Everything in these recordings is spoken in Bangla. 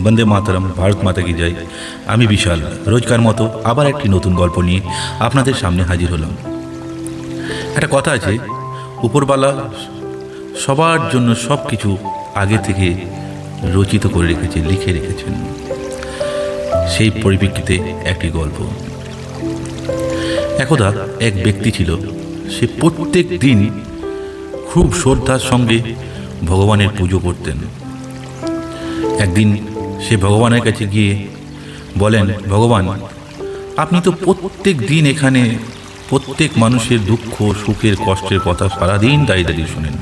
বন্দে মাতরম, ভারত মাতা কি জয়। আমি বিশাল রোজকার মতো আবার একটি নতুন গল্প নিয়ে আপনাদের সামনে হাজির হলাম। একটা কথা আছে, উপরওয়ালা সবার জন্য সব কিছু আগে থেকে রচিত করে রেখেছে, লিখে রেখেছেন। সেই পরিপ্রেক্ষিতে একটি গল্প। একদা এক ব্যক্তি ছিল, সে প্রত্যেক দিন খুব শ্রদ্ধার সঙ্গে ভগবানের পুজো করতেন। একদিন সে ভগবানের কাছে গিয়ে বলেন, ভগবান, আপনি তো প্রত্যেক দিন এখানে প্রত্যেক মানুষের দুঃখ সুখের কষ্টের কথা সারাদিন দাঁড়িয়ে দাঁড়িয়ে শোনেন,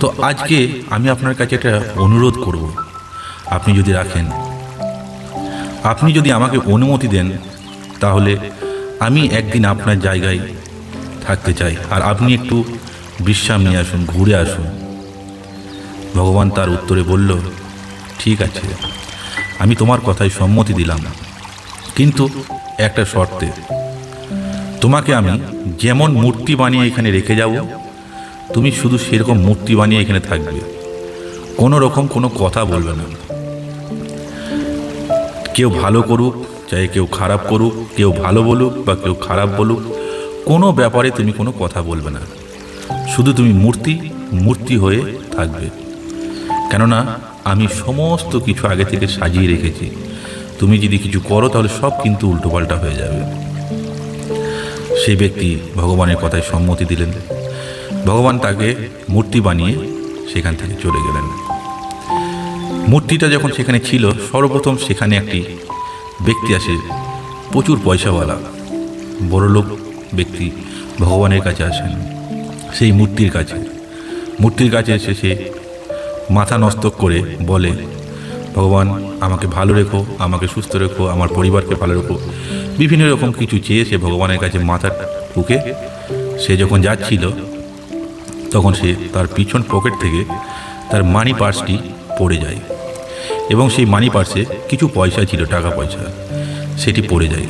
তো আজকে আমি আপনার কাছে একটা অনুরোধ করব, আপনি যদি রাখেন, আপনি যদি আমাকে অনুমতি দেন, তাহলে আমি একদিন আপনার জায়গায় থাকতে চাই, আর আপনি একটু বিশ্রাম নিয়ে আসুন, ঘুরে আসুন। ভগবান তার উত্তরে বলল, ঠিক আছে, আমি তোমার কথায় সম্মতি দিলাম, কিন্তু একটা শর্তে, তোমাকে আমি যেমন মূর্তি বানিয়ে এখানে রেখে যাব, তুমি শুধু সেরকম মূর্তি বানিয়ে এখানে থাকবে, কোনো রকম কোনো কথা বলবে না। কেউ ভালো করুক, চাই কেউ খারাপ করুক, কেউ ভালো বলুক বা কেউ খারাপ বলুক, কোনো ব্যাপারে তুমি কোনো কথা বলবে না, শুধু তুমি মূর্তি হয়ে থাকবে। কেননা আমি সমস্ত কিছু আগে থেকে সাজিয়ে রেখেছি, তুমি যদি কিছু করো তাহলে সব কিন্তু উল্টোপাল্টা হয়ে যাবে। সেই ব্যক্তি ভগবানের কথায় সম্মতি দিলেন। ভগবান তাকে মূর্তি বানিয়ে সেখান থেকে চলে গেলেন। মূর্তিটা যখন সেখানে ছিল, সর্বপ্রথম সেখানে একটি ব্যক্তি আসে, প্রচুর পয়সাওয়ালা বড়লোক ব্যক্তি ভগবানের কাছে আসেন। সেই মূর্তির কাছে এসে সে মাথা নস্তক করে বলে, ভগবান, আমাকে ভালো রেখো, আমাকে সুস্থ রেখো, আমার পরিবারকে ভালো রেখো, বিভিন্ন রকম কিছু চেয়ে সে ভগবানের কাছে মাথা ঠুকে সে যখন যাচ্ছিল, তখন সে তার পিছন পকেট থেকে তার মানি পার্সটি পড়ে যায়, এবং সেই মানি পার্সে কিছু পয়সা ছিল, টাকা পয়সা, সেটি পড়ে যায়।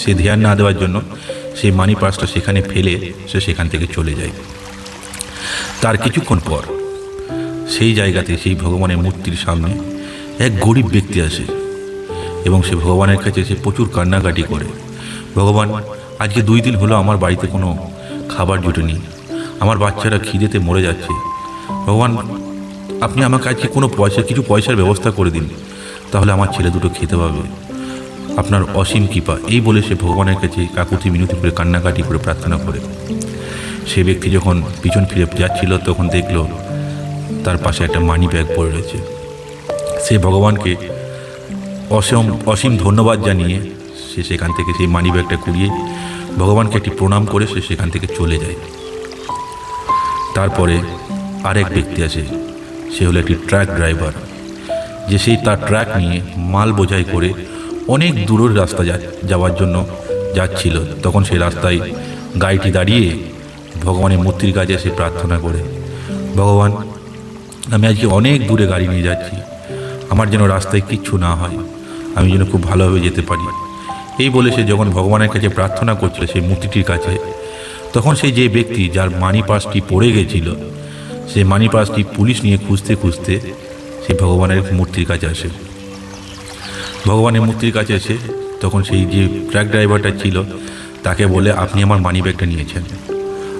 সে ধ্যান না দেওয়ার জন্য সেই মানি পার্সটা সেখানে ফেলে সে সেখান থেকে চলে যায়। তার কিছুক্ষণ পর সেই জায়গাতে, সেই ভগবানের মূর্তির সামনে এক গরিব ব্যক্তি আসে, এবং সে ভগবানের কাছে এসে প্রচুর কান্নাকাটি করে, ভগবান, আজকে 2 দিন হলো আমার বাড়িতে কোনো খাবার জুটেনি, আমার বাচ্চারা খিদেতে মরে যাচ্ছে, ভগবান, আপনি আমাকে আজকে কিছু পয়সার ব্যবস্থা করে দিন, তাহলে আমার ছেলে দুটো খেতে পাবে, আপনার অসীম কৃপা। এই বলে সে ভগবানের কাছে কাকুতি মিনতি করে কান্নাকাটি করে প্রার্থনা করে। সে ব্যক্তি যখন পিছন ফিরে যাচ্ছিল, তখন দেখল তার পাশে একটা মানি ব্যাগ পড়ে রয়েছে। সে ভগবানকে অসীম ধন্যবাদ জানিয়ে সে সেখান থেকে সেই মানি ব্যাগটা কুড়িয়ে ভগবানকে একটি প্রণাম করে সে সেখান থেকে চলে যায়। তারপরে আরেক ব্যক্তি আসে, সে হলো একটি ট্রাক ড্রাইভার, যে সেই তার ট্রাক নিয়ে মাল বোঝাই করে অনেক দূরের রাস্তা যাওয়ার জন্য যাচ্ছিল। তখন সেই রাস্তায় গাড়িটি দাঁড়িয়ে ভগবানের মূর্তির কাছে এসে প্রার্থনা করে, ভগবান, আমি আজকে অনেক দূরে গাড়ি নিয়ে যাচ্ছি, আমার যেন রাস্তায় কিচ্ছু না হয়, আমি যেন খুব ভালোভাবে যেতে পারি। এই বলে সে যখন ভগবানের কাছে প্রার্থনা করছিল সেই মূর্তিটির কাছে, তখন সেই যে ব্যক্তি যার মানি পার্সটি পড়ে গেছিল, সেই মানি পার্সটি পুলিশ নিয়ে খুঁজতে খুঁজতে সেই ভগবানের মূর্তির কাছে আসে। ভগবানের মূর্তির কাছে এসে তখন সেই যে ট্রাক ড্রাইভারটা ছিল তাকে বলে, আপনি আমার মানি ব্যাগটা নিয়েছেন,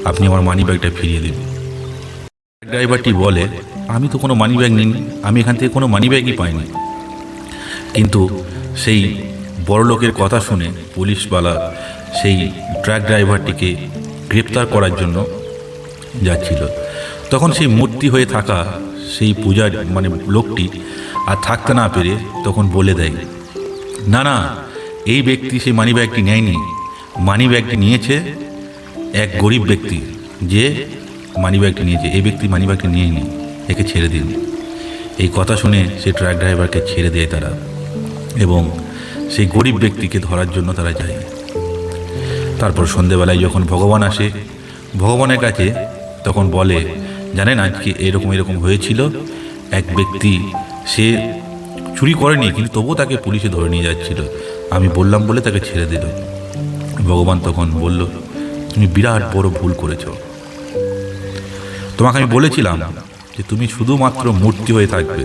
আপনি আমার মানি ব্যাগটা ফিরিয়ে দিন। ট্রাক ড্রাইভারটি বলে, আমি তো কোনো মানি ব্যাগ নিইনি, আমি এখান থেকে কোনো মানি ব্যাগই পাইনি। কিন্তু সেই বড় লোকের কথা শুনে পুলিশওয়ালা সেই ট্রাক ড্রাইভারটিকে গ্রেপ্তার করার জন্য যাচ্ছিল। তখন সেই মূর্তি হয়ে থাকা সেই পূজার লোকটি আর থাকতে না পেরে তখন বলে দেয়, না না, এই ব্যক্তি সেই মানি ব্যাগটি নেয়নি, মানি ব্যাগটি নিয়েছে এক গরিব ব্যক্তি, যে মানি ব্যাগটি নিয়েছে, এই ব্যক্তি মানি ব্যাগটি নিয়েনি, একে ছেড়ে দিন। এই কথা শুনে সেই ট্রাক ড্রাইভারকে ছেড়ে দেয় তারা, এবং সেই গরিব ব্যক্তিকে ধরার জন্য তারা যায়। তারপর সন্ধেবেলায় যখন ভগবান আসে, ভগবানের কাছে তখন বলে, জানেন আজকে এরকম হয়েছিল, এক ব্যক্তি সে চুরি করেনি, কিন্তু তবুও তাকে পুলিশে ধরে নিয়ে যাচ্ছিল, আমি বললাম বলে তাকে ছেড়ে দিল। ভগবান তখন বলল, তুমি বিরাট বড় ভুল করেছ, তোমাকে আমি বলেছিলাম যে তুমি শুধুমাত্র মূর্তি হয়ে থাকবে,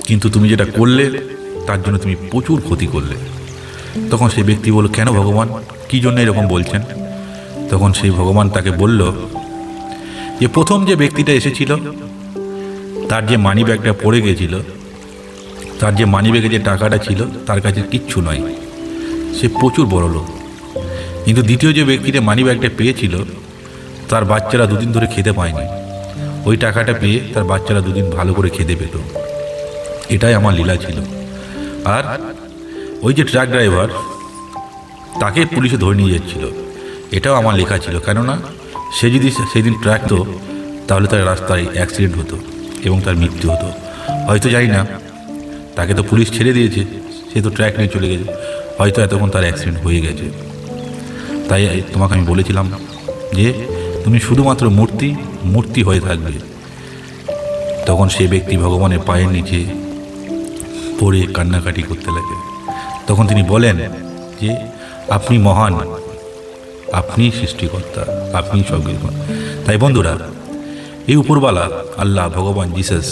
কিন্তু তুমি যেটা করলে তার জন্য তুমি প্রচুর ক্ষতি করলে। তখন সেই ব্যক্তি বলল, কেন ভগবান, কী জন্য এরকম বলছেন? তখন সেই ভগবান তাকে বলল যে প্রথম যে ব্যক্তিটা এসেছিল তার যে মানি ব্যাগটা পড়ে গেছিল, তার যে মানি ব্যাগে যে টাকাটা ছিল তার কাছে কিচ্ছু নয়, সে প্রচুর বড় লোক। কিন্তু দ্বিতীয় যে ব্যক্তিটা মানি ব্যাগটা পেয়েছিল তার বাচ্চারা দুদিন ধরে খেতে পায়নি, ওই টাকাটা পেয়ে তার বাচ্চারা দুদিন ভালো করে খেতে পেত। এটাই আমার লীলা ছিল। আর ওই যে ট্রাক ড্রাইভার, তাকে পুলিশে ধরে নিয়ে যাচ্ছিল, এটাও আমার লেখা ছিল। কেননা সে যদি সেদিন ট্রাকতো তাহলে তার রাস্তায় অ্যাক্সিডেন্ট হতো এবং তার মৃত্যু হতো। হয়তো জানি না, তাকে তো পুলিশ ছেড়ে দিয়েছে, সে তো ট্র্যাক নিয়ে চলে গেছে, হয়তো এতক্ষণ তার অ্যাক্সিডেন্ট হয়ে গেছে। তাই তোমাকে আমি বলেছিলাম যে তুমি শুধুমাত্র মূর্তি হয়ে থাকবে। তখন সে ব্যক্তি ভগবানের পায়ের নিচে পড়ে কান্নাকাটি করতে লাগে। তখন তিনি বলেন যে আপনি মহান, আপনি সৃষ্টিকর্তা, আপনি সব কিছু। তাই বন্ধুরা, এই উপরওয়ালা আল্লাহ, ভগবান জিসাস,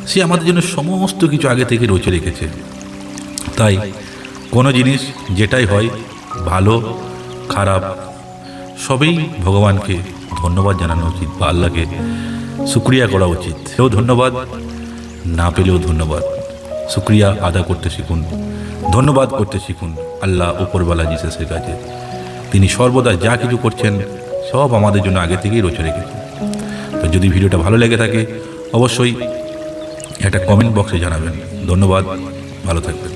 সে আমাদের জন্য সমস্ত কিছু আগে থেকে রচে রেখেছে। তাই কোনো জিনিস যেটাই হয়, ভালো খারাপ সবই ভগবানকে ধন্যবাদ জানানো উচিত বা আল্লাহকে শুক্রিয়া করা উচিত। সেও ধন্যবাদ, না পেলেও ধন্যবাদ। শুক্রিয়া আদা করতে শিখুন, ধন্যবাদ করতে শিখুন আল্লাহ উপরওয়ালা জিসাসের কাছে। তিনি সর্বদা যা কিছু করছেন সব আমাদের জন্য আগে থেকেই রচে রেখেছেন। তো যদি ভিডিওটা ভালো লেগে থাকে অবশ্যই একটা কমেন্ট বক্সে জানাবেন। ধন্যবাদ, ভালো থাকবেন।